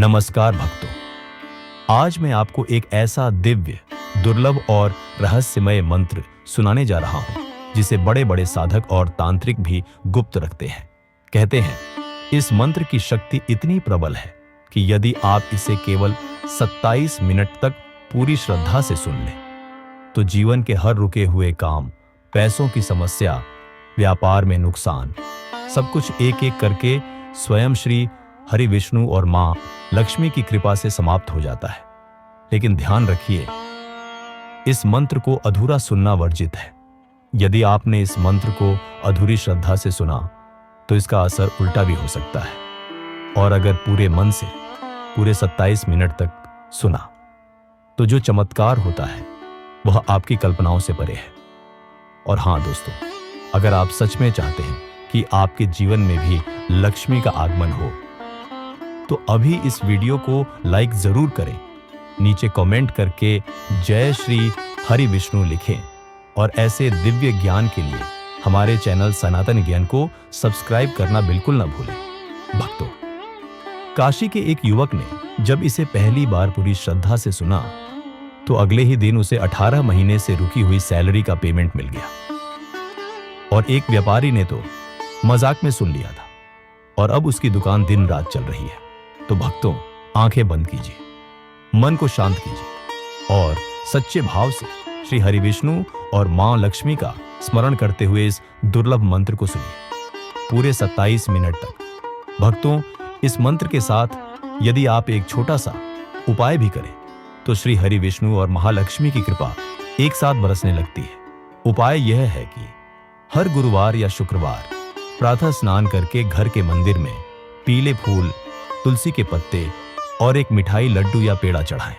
नमस्कार भक्तों, आज मैं आपको एक ऐसा दिव्य, दुर्लभ और रहस्यमय मंत्र सुनाने जा रहा हूं, जिसे बड़े बड़े साधक और तांत्रिक भी गुप्त रखते हैं। कहते हैं, इस मंत्र की शक्ति इतनी प्रबल है कि यदि आप इसे केवल 27 मिनट तक पूरी श्रद्धा से सुन लें, तो जीवन के हर रुके हुए काम, पैसों की समस्या, व्यापार में नुकसान, सब कुछ एक एक करके स्वयं श्री हरि विष्णु और मां लक्ष्मी की कृपा से समाप्त हो जाता है। लेकिन ध्यान रखिए, इस मंत्र को अधूरा सुनना वर्जित है। यदि आपने इस मंत्र को अधूरी श्रद्धा से सुना, तो इसका असर उल्टा भी हो सकता है। और अगर पूरे मन से पूरे 27 मिनट तक सुना, तो जो चमत्कार होता है वह आपकी कल्पनाओं से परे है। और हां दोस्तों, अगर आप सच में चाहते हैं कि आपके जीवन में भी लक्ष्मी का आगमन हो, तो अभी इस वीडियो को लाइक जरूर करें, नीचे कमेंट करके जय श्री हरि विष्णु लिखें और ऐसे दिव्य ज्ञान के लिए हमारे चैनल सनातन ज्ञान को सब्सक्राइब करना बिल्कुल न भूलें। भक्तों, काशी के एक युवक ने जब इसे पहली बार पूरी श्रद्धा से सुना, तो अगले ही दिन उसे 18 महीने से रुकी हुई सैलरी का पेमेंट मिल गया। और एक व्यापारी ने तो मजाक में सुन लिया था, और अब उसकी दुकान दिन रात चल रही है। तो भक्तों, आंखें बंद कीजिए, मन को शांत कीजिए और सच्चे भाव से श्री हरि विष्णु और मां लक्ष्मी का स्मरण करते हुए इस दुर्लभ मंत्र को सुनिए पूरे 27 मिनट तक। भक्तों, इस मंत्र के साथ यदि आप एक छोटा सा उपाय भी करें, तो श्री हरि विष्णु और महालक्ष्मी की कृपा एक साथ बरसने लगती है। उपाय यह है कि हर गुरुवार या शुक्रवार प्रातः स्नान करके घर के मंदिर में पीले फूल, तुलसी के पत्ते और एक मिठाई, लड्डू या पेड़ा चढ़ाएं।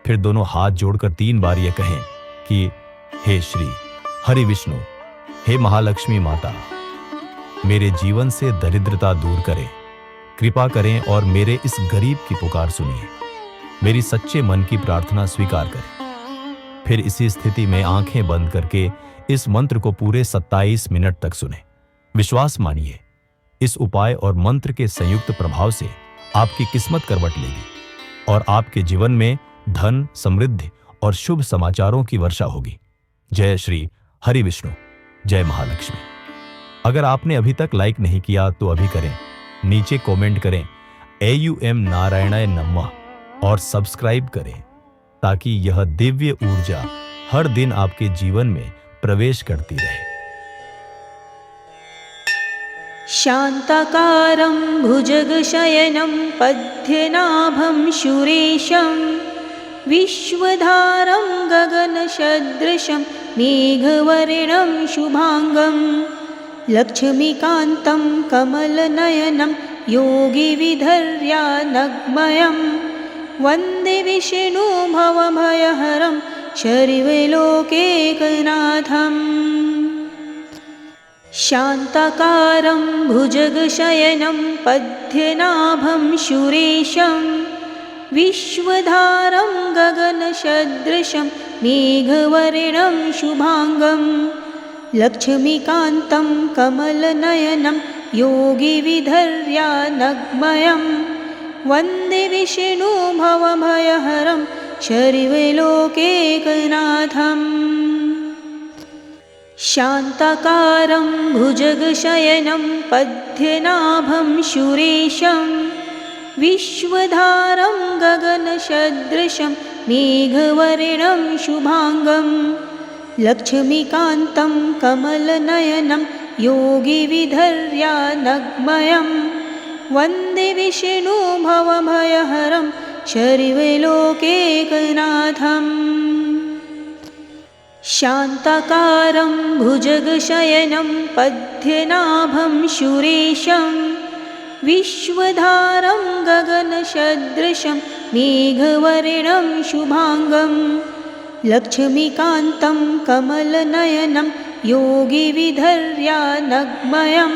फिर दोनों हाथ जोड़कर 3 बार यह कहें कि हे श्री हरि विष्णु, हे महालक्ष्मी माता, मेरे जीवन से दरिद्रता दूर करें, कृपा करें और मेरे इस गरीब की पुकार सुनिए, मेरी सच्चे मन की प्रार्थना स्वीकार करें। फिर इसी स्थिति में आंखें बंद करके इस मंत्र को पूरे 27 मिनट तक सुने। विश्वास मानिए, इस उपाय और मंत्र के संयुक्त प्रभाव से आपकी किस्मत करवट लेगी और आपके जीवन में धन, समृद्धि और शुभ समाचारों की वर्षा होगी। जय श्री हरि विष्णु, जय महालक्ष्मी। अगर आपने अभी तक लाइक नहीं किया तो अभी करें, नीचे कमेंट करें AUM नारायणाय नमः और सब्सक्राइब करें, ताकि यह दिव्य ऊर्जा हर दिन आपके जीवन में प्रवेश करती रहे। शान्ताकारं भुजगशयनं पद्मनाभं सुरेशं विश्वधारं गगनसदृशं मेघवर्णं शुभांगं लक्ष्मीकान्तं कमलनयनं योगिविधर्यानग्मयं वन्दे विष्णु भवभयहरं सर्वलोकैकनाथम्। शान्ताकारं भुजगशयनं पद्मनाभं सुरेशं विश्वधारं गगनसदृशं मेघवर्णं शुभांगं लक्ष्मीकान्तं कमलनयनं योगिविधर्यानग्मयं वन्दे विष्णु भवभयहरं सर्वलोकैकनाथम्। शान्ताकारं भुजगशयनं पद्मनाभं सुरेशं विश्वधारं गगनसदृशं मेघवर्णं शुभांगं लक्ष्मीकान्तं कमलनयनं योगिविधर्यानग्मयं वन्दे विष्णु भवभयहरं सर्वलोकैकनाथम्। शान्ताकारं भुजगशयनं पद्मनाभं सुरेशं विश्वधारं गगनसदृशं मेघवर्णं शुभांगं लक्ष्मीकान्तं कमलनयनं योगिविधर्यानग्मयं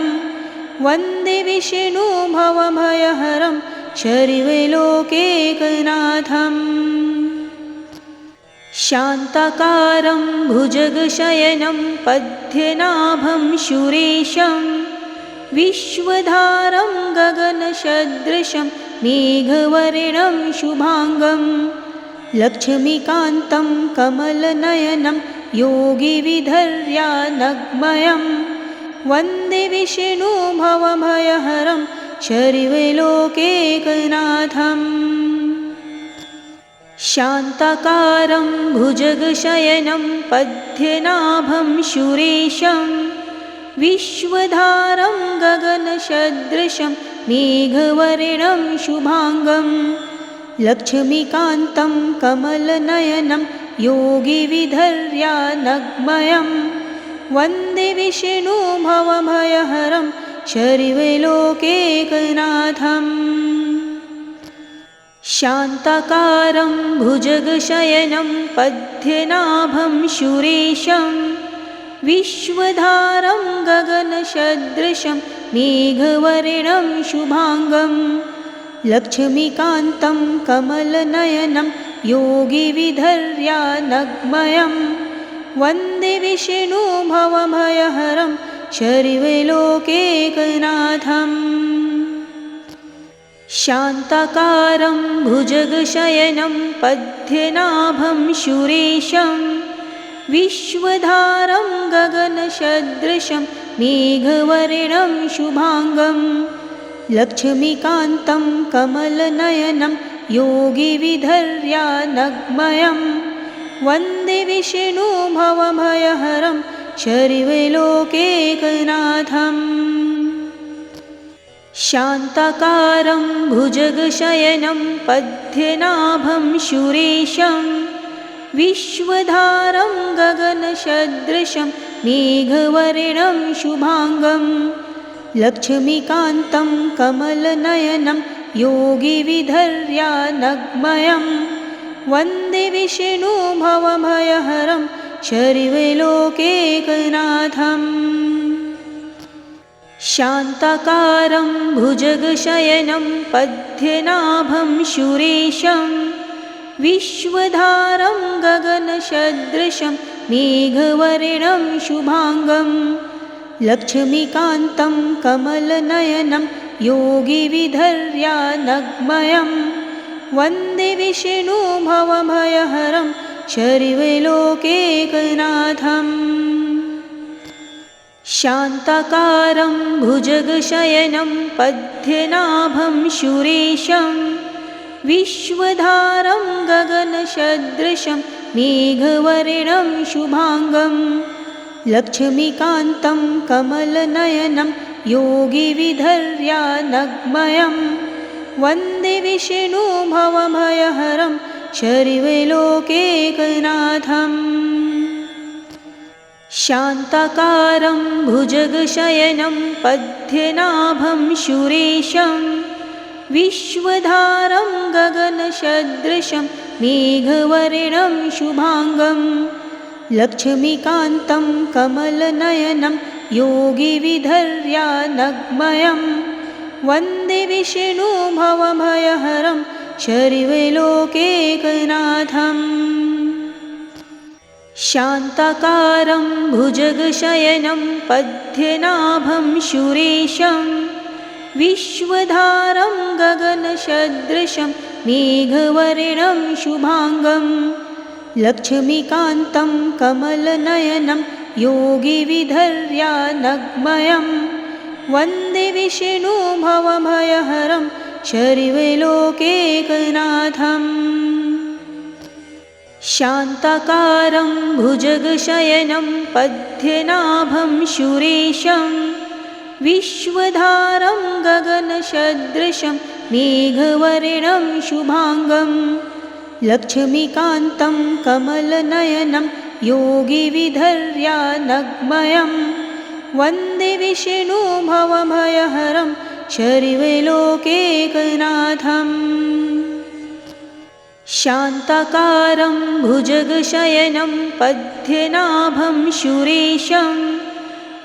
वन्दे विष्णु भवभयहरं सर्वलोकैकनाथम्। शान्ताकारं भुजगशयनं पद्मनाभं सुरेशं विश्वधारं गगनसदृशं मेघवर्णं शुभाङ्गं लक्ष्मीकान्तं कमलनयनं योगिविधर्यानग्मयं वन्दे विष्णुभवभयहरं सर्वलोकैकनाथम् शान्ताकारं भुजगशयनं पद्मनाभं सुरेशं विश्वधारं गगनसदृशं मेघवर्णं शुभाङ्गं लक्ष्मीकान्तं कमलनयनं योगिविधर्यानग्मयं वन्दे विष्णुभवभयहरं सर्वलोकैकनाथम् शान्ताकारं भुजगशयनं पद्मनाभं सुरेशं विश्वधारं गगनसदृशं मेघवर्णं शुभाङ्गं लक्ष्मीकान्तं कमलनयनं योगिविधर्यानग्मयं वन्दे विष्णुभवभयहरं सर्वलोकैकनाथम् शान्ताकारं भुजगशयनं पद्मनाभं सुरेशं विश्वधारं गगनसदृशं मेघवर्णं शुभाङ्गं लक्ष्मीकान्तं कमलनयनं योगिविधर्यानग्मयं वन्दे विष्णुभवभयहरं सर्वलोकैकनाथम् शान्ताकारं भुजगशयनं पद्मनाभं सुरेशं विश्वधारं गगनसदृशं मेघवर्णं शुभाङ्गं लक्ष्मीकान्तं कमलनयनं योगिविधर्यानग्मयं वन्दे विष्णुभवभयहरं सर्वलोकैकनाथम् शान्ताकारं भुजगशयनं पद्मनाभं सुरेशं विश्वधारं गगनसदृशं मेघवर्णं शुभाङ्गं लक्ष्मीकान्तं कमलनयनं योगिविधर्यानग्मयं वन्दे विष्णुभवभयहरं सर्वलोकैकनाथम् शान्ताकारं भुजगशयनं पद्मनाभं सुरेशं विश्वधारं गगनसदृशं मेघवर्णं शुभाङ्गं लक्ष्मीकान्तं कमलनयनं योगिविधर्यानग्मयं वन्दे विष्णुभवभयहरं सर्वलोकैकनाथम् शान्ताकारं भुजगशयनं पद्मनाभं सुरेशं विश्वधारं गगनसदृशं मेघवर्णं शुभाङ्गं लक्ष्मीकान्तं कमलनयनं योगिविधर्यानग्मयं वन्दे विष्णुभवभयहरं सर्वलोकैकनाथम् शान्ताकारं भुजगशयनं पद्मनाभं सुरेशं विश्वधारं गगनसदृशं मेघवर्णं शुभाङ्गं लक्ष्मीकान्तं कमलनयनं योगिविधर्यानग्मयं वन्दे विष्णुभवभयहरं सर्वलोकैकनाथम् शान्ताकारं भुजगशयनं पद्मनाभं सुरेशं विश्वधारं गगनसदृशं मेघवर्णं शुभाङ्गं लक्ष्मीकान्तं कमलनयनं योगिविधर्यानग्मयं वन्दे विष्णुभवभयहरं सर्वलोकैकनाथम् शान्ताकारं भुजगशयनं पद्मनाभं सुरेशं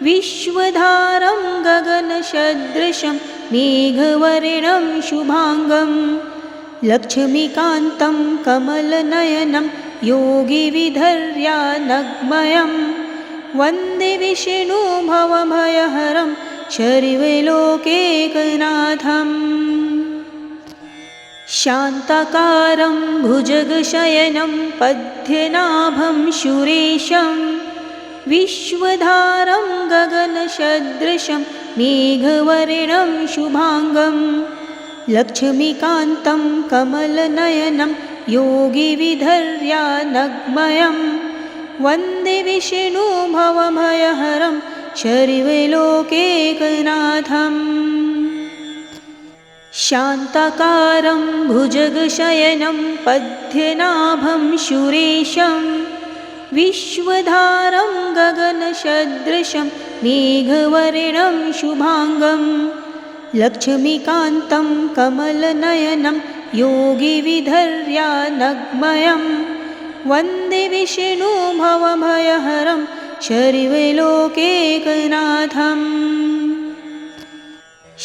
विश्वधारं गगनसदृशं मेघवर्णं शुभाङ्गं लक्ष्मीकान्तं कमलनयनं योगिविधर्यानग्मयं वन्दे विष्णुभवभयहरं शर्वलोकैकनाथम् शान्ताकारं भुजगशयनं पद्मनाभं सुरेशं विश्वधारं गगनसदृशं मेघवर्णं शुभांगं लक्ष्मीकान्तं कमलनयनं योगिविधर्यानग्मयं वन्दे विष्णुभवभयहरं शर्वलोकैकनाथम् शान्ताकारं भुजगशयनं पद्मनाभं सुरेशं विश्वधारं गगनसदृशं मेघवर्णं शुभांगं लक्ष्मीकान्तं कमलनयनं योगिविधर्यानग्मयं वन्दे विष्णुभवभयहरं शर्वलोकैकनाथम्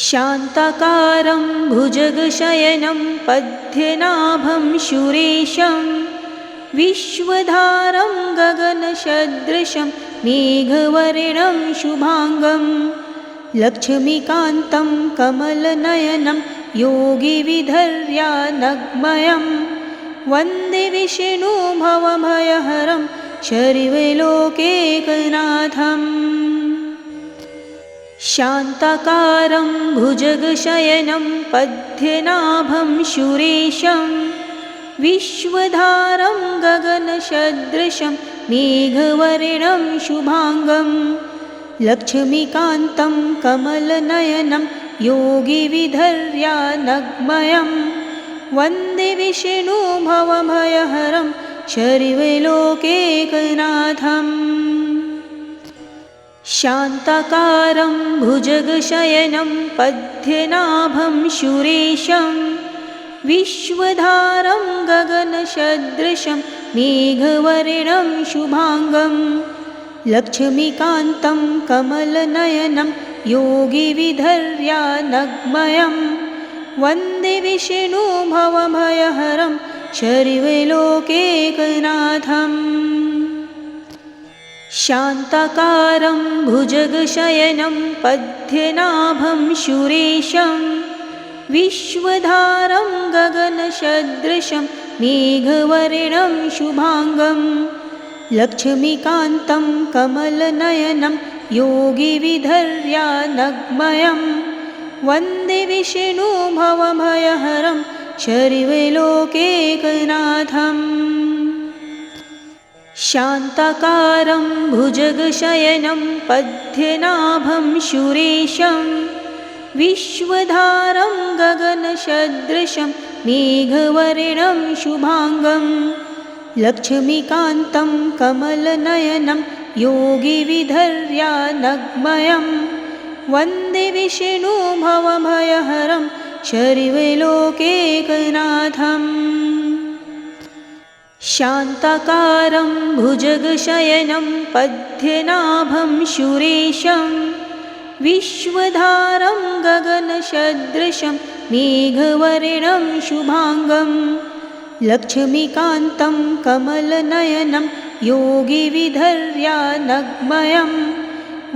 शान्ताकारं भुजगशयनं पद्मनाभं सुरेशं विश्वधारं गगनसदृशं मेघवर्णं शुभांगं लक्ष्मीकान्तं कमलनयनं योगिविधर्यानग्मयं वन्दे विष्णुभवभयहरं शर्वलोकैकनाथम् शान्ताकारं भुजगशयनं पद्मनाभं सुरेशं विश्वधारं गगनसदृशं मेघवर्णं शुभांगं लक्ष्मीकान्तं कमलनयनं योगिविधर्यानग्मयं वन्दे विष्णुभवभयहरं शर्वलोकैकनाथम् शान्ताकारं भुजगशयनं पद्मनाभं सुरेशं विश्वधारं गगनसदृशं मेघवर्णं शुभांगं लक्ष्मीकान्तं कमलनयनं योगिविधर्यानग्मयं वन्दे विष्णुभवभयहरं शर्वलोकैकनाथम् शान्ताकारं भुजगशयनं पद्मनाभं सुरेशं विश्वधारं गगनसदृशं मेघवर्णं शुभांगं लक्ष्मीकान्तं कमलनयनं योगिविधर्यानग्मयं वन्दे विष्णुभवभयहरं शर्वलोकैकनाथम् शान्ताकारं भुजगशयनं पद्मनाभं सुरेशं विश्वधारं गगनसदृशं मेघवर्णं शुभांगं लक्ष्मीकान्तं कमलनयनं योगिविधर्यानग्मयं वन्दे विष्णुभवभयहरं शर्वलोकैकनाथम् शान्ताकारं भुजगशयनं पद्मनाभं सुरेशं विश्वधारं गगनसदृशं मेघवर्णं शुभांगं लक्ष्मीकान्तं कमलनयनं योगिविधर्यानग्मयं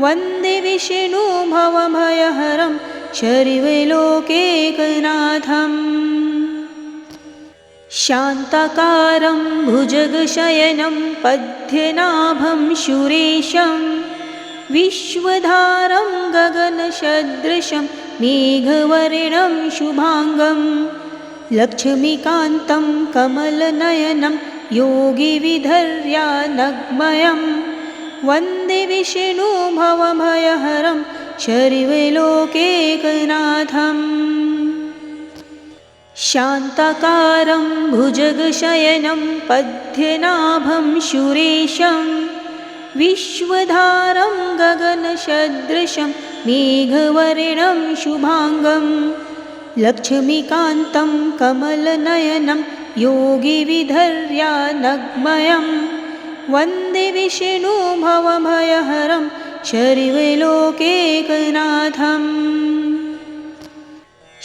वन्दे विष्णुभवभयहरं शर्वलोकैकनाथम् शान्ताकारं भुजगशयनं पद्मनाभं सुरेशं विश्वधारं गगनसदृशं मेघवर्णं शुभांगं लक्ष्मीकान्तं कमलनयनं योगिविधर्यानग्मयं वन्दे विष्णुभवभयहरं शर्वलोकैकनाथम् शान्ताकारं भुजगशयनं पद्मनाभं सुरेशं विश्वधारं गगनसदृशं मेघवर्णं शुभांगं लक्ष्मीकान्तं कमलनयनं योगिविधर्यानग्मयं वन्दे विष्णुभवभयहरं शर्वलोकैकनाथम्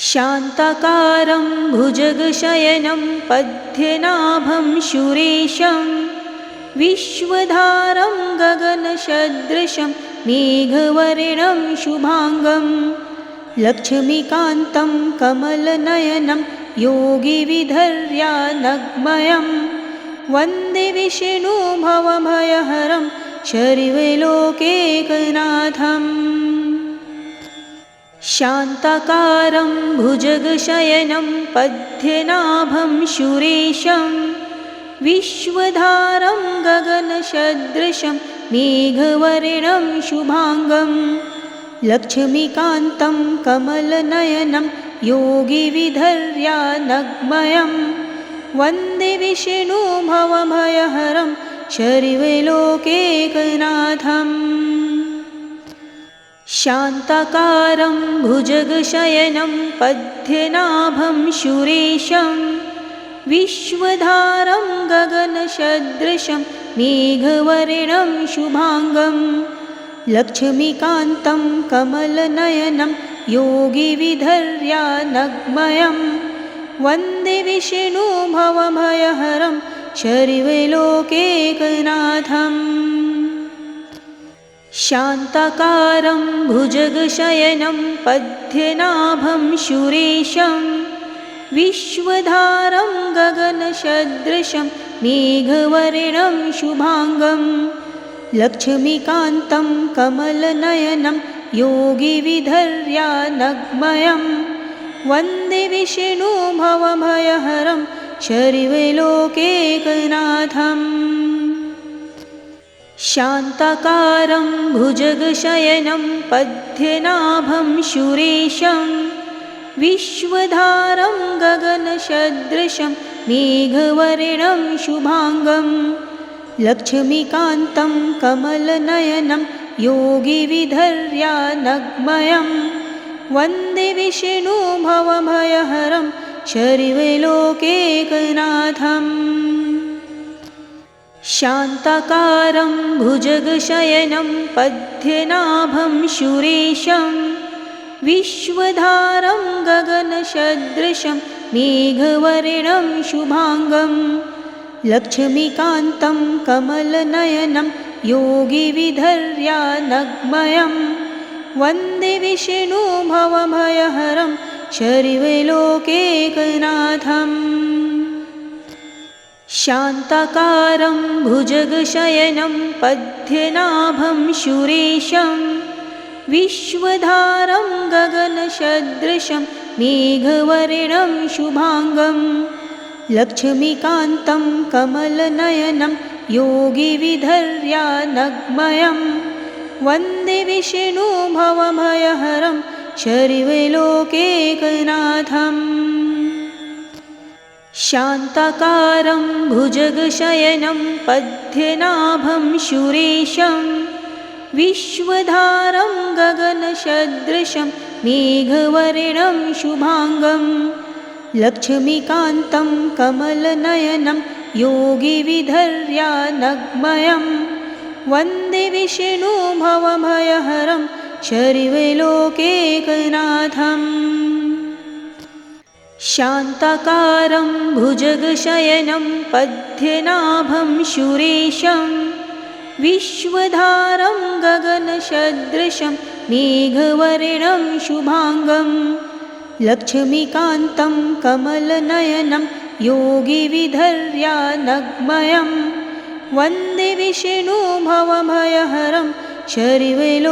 शान्ताकारं भुजगशयनं पद्मनाभं सुरेशं विश्वधारं गगनसदृशं मेघवर्णं शुभाङ्गं लक्ष्मीकान्तं कमलनयनं योगिविधर्यानग्मयं वन्दे विष्णु भवभयहरं शर्वलोकैकनाथम् शान्ताकारं भुजगशयनं पद्मनाभं सुरेशं विश्वधारं गगनसदृशं मेघवर्णं शुभाङ्गं लक्ष्मीकान्तं कमलनयनं योगिविधर्यानग्मयं वन्दे विष्णु भवभयहरं शर्वलोकैकनाथम् शान्ताकारं भुजगशयनं पद्मनाभं सुरेशं विश्वधारं गगनसदृशं मेघवर्णं शुभाङ्गं लक्ष्मीकान्तं कमलनयनं योगिविधर्यानग्मयं वन्दे विष्णु भवभयहरं शर्वलोकैकनाथम् शान्ताकारं भुजगशयनं पद्मनाभं सुरेशं विश्वधारं गगनसदृशं मेघवर्णं शुभाङ्गं लक्ष्मीकान्तं कमलनयनं योगिविधर्यानग्मयं वन्दे विष्णु भवभयहरं शर्वलोकैकनाथम् शान्ताकारं भुजगशयनं पद्मनाभं सुरेशं विश्वधारं गगनसदृशं मेघवर्णं शुभाङ्गं लक्ष्मीकान्तं कमलनयनं योगिविधर्यानग्मयं वन्दे विष्णु भवभयहरं शर्वलोकैकनाथम् शान्ताकारं भुजगशयनं पद्मनाभं सुरेशं विश्वधारं गगनसदृशं मेघवर्णं शुभाङ्गं लक्ष्मीकान्तं कमलनयनं योगिविधर्यानग्मयं वन्दे विष्णु भवभयहरं शर्वलोकैकनाथम् शान्ताकारं भुजगशयनं पद्मनाभं सुरेशं विश्वधारं गगनसदृशं मेघवर्णं शुभाङ्गं लक्ष्मीकान्तं कमलनयनं योगिविधर्यानग्मयं वन्दे विष्णु भवभयहरं शर्वलोकैकनाथम् शान्ताकारं भुजगशयनं पद्मनाभं सुरेशं विश्वधारं गगनसदृशं मेघवर्णं शुभाङ्गं लक्ष्मीकान्तं कमलनयनं योगिविधर्यानग्मयं वन्दे विष्णु भवभयहरं शर्वलोकैकनाथम् शान्ताकारं भुजगशयनं पद्मनाभं सुरेशं विश्वधारं गगनसदृशं मेघवर्णं शुभाङ्गं लक्ष्मीकान्तं कमलनयनं योगिविधर्यानग्मयं वन्दे विष्णु भवभयहरं शर्वलोकैकनाथम्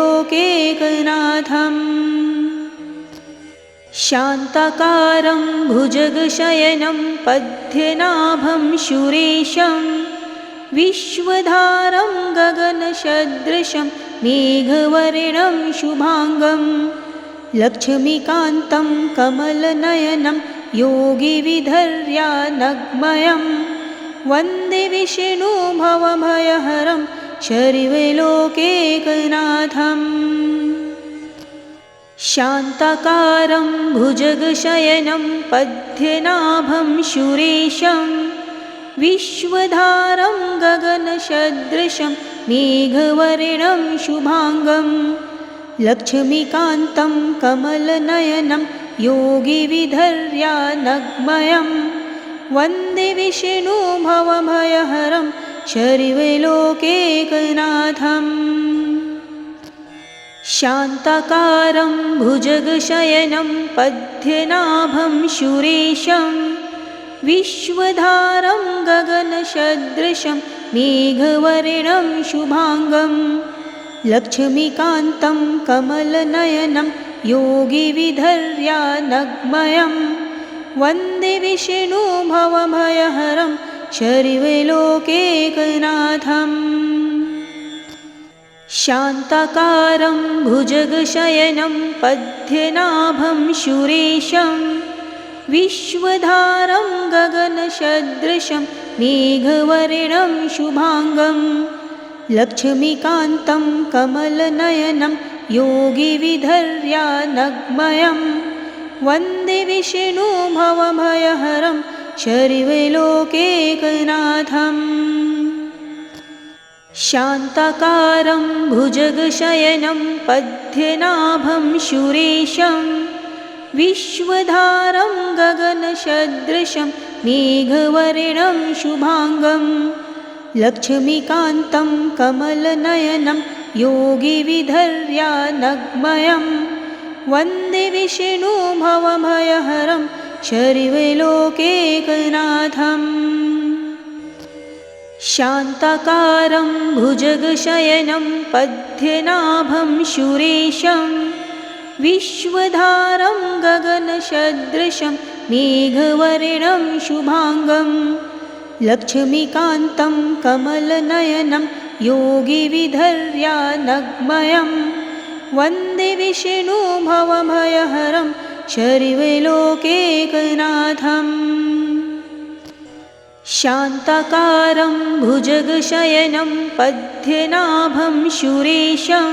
शान्ताकारं भुजगशयनं पद्मनाभं सुरेशं विश्वधारं गगनसदृशं मेघवर्णं शुभाङ्गं लक्ष्मीकान्तं कमलनयनं योगिविधर्यानग्मयं वन्दे विष्णु भवभयहरं शर्वलोकैकनाथम् शान्ताकारं भुजगशयनं पद्मनाभं सुरेशं विश्वधारं गगनसदृशं मेघवर्णं शुभाङ्गं लक्ष्मीकान्तं कमलनयनं योगिविधर्यानग्मयं वन्दे विष्णु भवभयहरं शर्वलोकैकनाथम् शान्ताकारं भुजगशयनं पद्मनाभं सुरेशं विश्वधारं गगनसदृशं मेघवर्णं शुभांगं लक्ष्मीकान्तं कमलनयनं योगिविधर्यानग्मयं वन्दे विष्णु भवभयहरं सर्वलोकैकनाथम्। शान्ताकारं भुजगशयनं पद्मनाभं सुरेशं विश्वधारं गगनसदृशं मेघवर्णं शुभांगं लक्ष्मीकान्तं कमलनयनं योगिविधर्यानग्मयं वन्दे विष्णु भवभयहरं सर्वलोकैकनाथम्। शान्ताकारं भुजगशयनं पद्मनाभं सुरेशं विश्वधारं गगनसदृशं मेघवर्णं शुभांगं लक्ष्मीकान्तं कमलनयनं योगिविधर्यानग्मयं वन्दे विष्णु भवभयहरं सर्वलोकैकनाथम्। शान्ताकारं भुजगशयनं पद्मनाभं सुरेशं विश्वधारं गगनसदृशं मेघवर्णं शुभांगं लक्ष्मीकान्तं कमलनयनं योगिविधर्यानग्मयं वन्दे विष्णु भवभयहरं सर्वलोकैकनाथम्। शान्ताकारं भुजगशयनं पद्मनाभं सुरेशं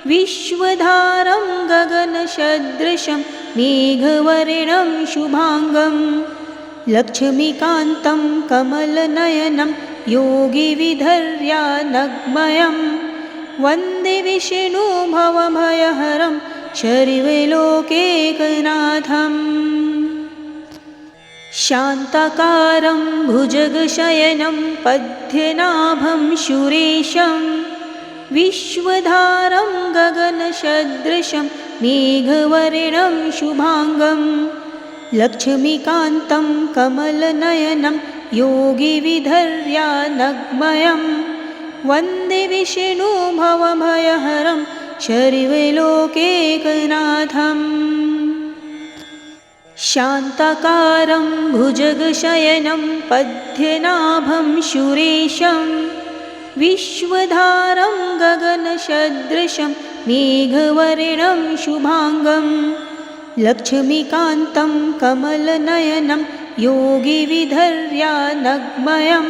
विश्वधारं गगनसदृशं मेघवर्णं शुभांगं लक्ष्मीकान्तं कमलनयनं योगिविधर्यानग्मयं वन्दे विष्णु भवभयहरं सर्वलोकैकनाथम्। शान्ताकारं भुजगशयनं पद्मनाभं सुरेशं विश्वधारं गगनसदृशं मेघवर्णं शुभांगं लक्ष्मीकान्तं कमलनयनं योगिविधर्यानग्मयं वन्दे विष्णु भवभयहरं सर्वलोकैकनाथम्। शान्ताकारं भुजगशयनं पद्मनाभं सुरेशं विश्वधारं गगनसदृशं मेघवर्णं शुभांगं लक्ष्मीकान्तं कमलनयनं योगिविधर्यानग्मयं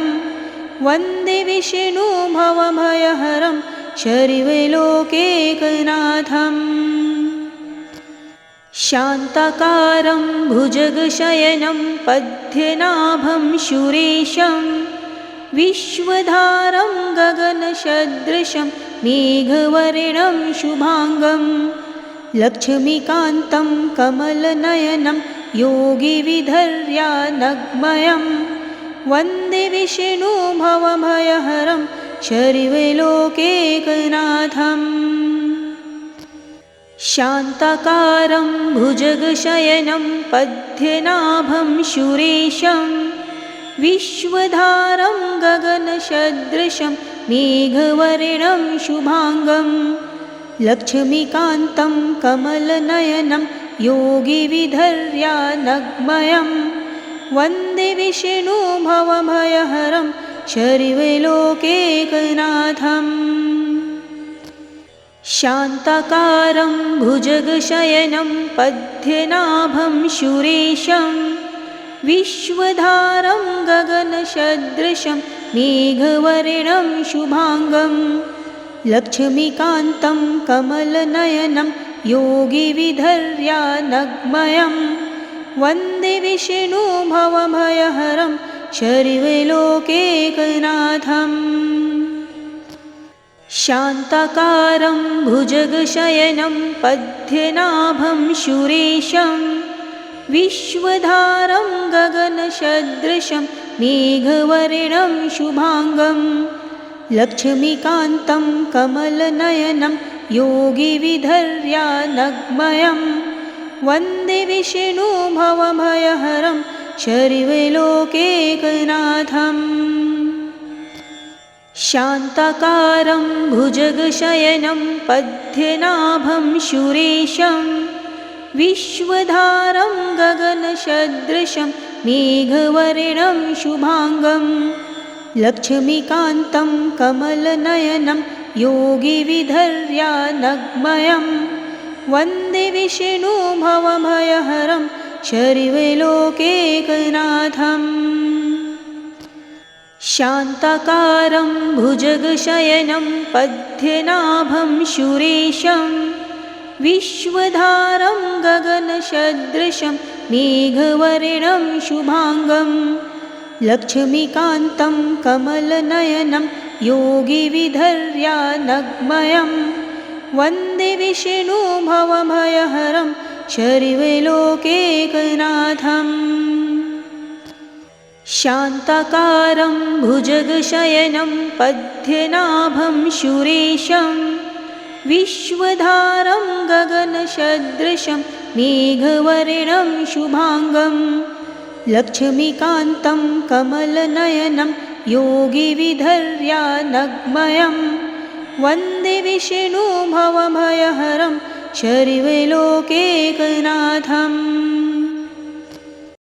वन्दे विष्णु भवभयहरं सर्वलोकैकनाथम्। शान्ताकारं भुजगशयनं पद्मनाभं सुरेशं विश्वधारं गगनसदृशं मेघवर्णं शुभांगं लक्ष्मीकान्तं कमलनयनं योगिविधर्यानग्मयं वन्दे विष्णु भवभयहरं सर्वलोकैकनाथम्। शान्ताकारं भुजगशयनं पद्मनाभं सुरेशं विश्वधारं गगनसदृशं मेघवर्णं शुभांगं लक्ष्मीकान्तं कमलनयनं योगिविधर्यानग्मयं वन्दे विष्णु भवभयहरं सर्वलोकैकनाथम्। शान्ताकारं भुजगशयनं पद्मनाभं सुरेशं विश्वधारं गगनसदृशं मेघवर्णं शुभांगं लक्ष्मीकान्तं कमलनयनं योगिविधर्यानग्मयं वन्दे विष्णु भवभयहरं सर्वलोकैकनाथम्। शान्ताकारं भुजगशयनं पद्मनाभं सुरेशं विश्वधारं गगनसदृशं मेघवर्णं शुभांगं लक्ष्मीकान्तं कमलनयनं योगिविधर्यानग्मयं वन्दे विष्णु भवभयहरं शर्वलोकैकनाथम् शान्ताकारं भुजगशयनं पद्मनाभं सुरेशं विश्वधारं गगनसदृशं मेघवर्णं शुभाङ्गं लक्ष्मीकान्तं कमलनयनं योगिविधर्यानग्मयं वन्दे विष्णु भवभयहरं शर्वलोकैकनाथम् शान्ताकारं भुजगशयनं पद्मनाभं सुरेशं विश्वधारं गगनसदृशं मेघवर्णं शुभाङ्गं लक्ष्मीकान्तं कमलनयनं योगिविधर्यानग्मयं वन्दे विष्णु भवभयहरं शर्वलोकैकनाथम् शान्ताकारं भुजगशयनं पद्मनाभं सुरेशं विश्वधारं गगनसदृशं मेघवर्णं शुभाङ्गं लक्ष्मीकान्तं कमलनयनं योगिविधर्यानग्मयं वन्दे विष्णु भवभयहरं शर्वलोकैकनाथम्